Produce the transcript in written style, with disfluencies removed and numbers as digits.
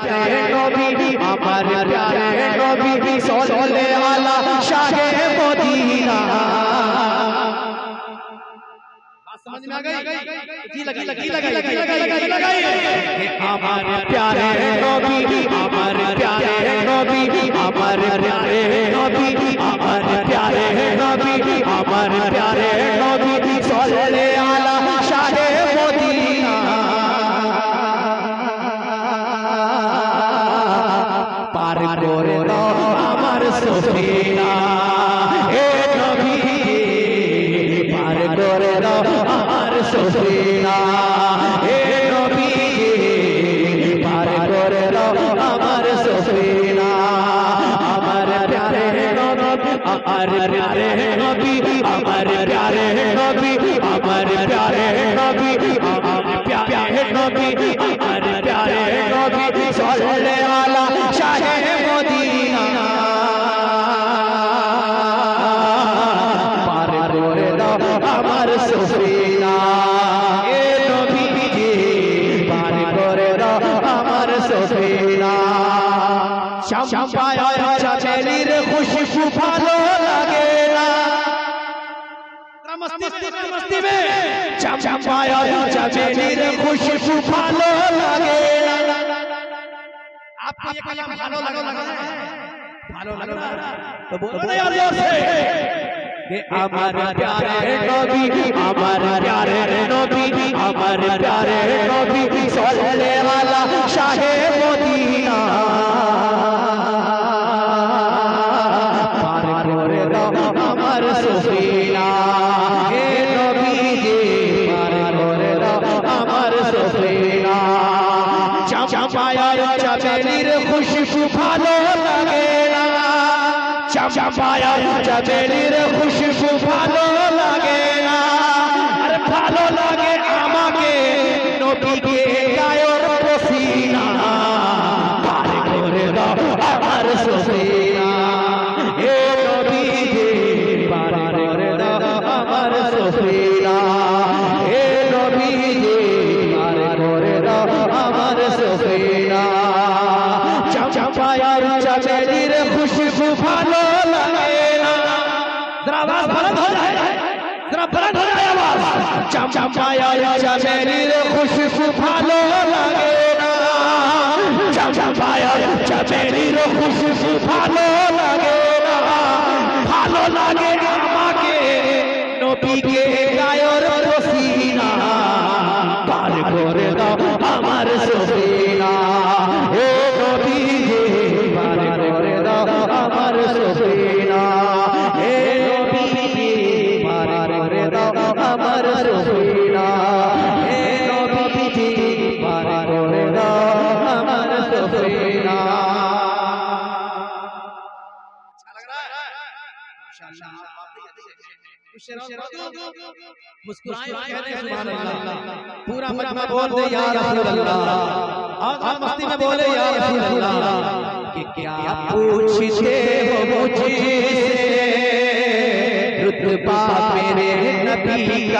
प्यारे नबी हमारे प्यारे नबी सल्लल्लाहु अला शाहे मदीना। समझ में आ गई? जी लगी हमारे प्यारे नबी हमारे प्यारे नबी हमारे प्यारे नबी हमारे प्यारे नबी हमारे प्यारे नबी सल्लल्लाहु अला शाहे मदीना। पार करे दाओ আমার সফিনা এ নবী পার করে দাও আমার সফিনা এ নবী পার করে দাও আমার সফিনা। আমার প্যারে নবী আমার প্যারে নবী আমার প্যারে নবী আমার প্যারে নবী আমার প্যারে নবী আমার প্যারে নবী সল্লাল্লাহু আলা শাহে মদিনা। পার করে দাও আমার সফিনা এ নবী পার করে দাও আমার সফিনা। চম্পায় চামেলির খুশবু ভালো লাগে না मस्ती में चम्पाय चमेलीर खुशबू भालो लगे ना। आपको ये कलम भालो लग रहा है? भालो लग रहा है तो बोलो ना यार जोर से कि हमारे प्यारे नबी हमारे प्यारे नबी हमारे प्यारे नबी सल्लल्लाहु अला शाहे मदीना। पार करे दाओ আমার সফিনা হে নবী পার করে দাও আমার সফিনা। চম্পায় চামেলির খুশবু ভালো লাগে না চম্পায় চামেলির খুশবু ভালো লাগে না। আরে ভালো লাগে আমাকে নবীকে গায়ের পসিনা। পার করে দাও আমার সফিনা হে নবী পার করে দাও আমার সফিনা হে নবী পার করে দাও আমার সফিনা। চম্পায় চামেলির খুশবু ভালো লাগে না। जरा आवाज बुलंद हो जाए जरा बुलंद हो जाए आवाज। चम्पाय चमेलीर खुशबू भालो লাগে না चम्पाय चमेलीर खुशबू ভালো লাগে না। ভালো লাগে আমাকে নবীকে গায়ের পসিনা। পার করে দাও আমার সফিনা হে নবী পার করে দাও আমার সফিনা হে নবী পার করে দাও আমার সফিনা হে নবী পার করে দাও আমার সফিনা। अच्छा लग रहा है माशाअल्लाह मुस्कुराए कहते हैं सुभान अल्लाह। पूरा मजमा बोल दे या रसूल अल्लाह और मस्ती में बोले या रसूल अल्लाह कि क्या पूछते हो मुझसे रुतबा मेरे नबी का।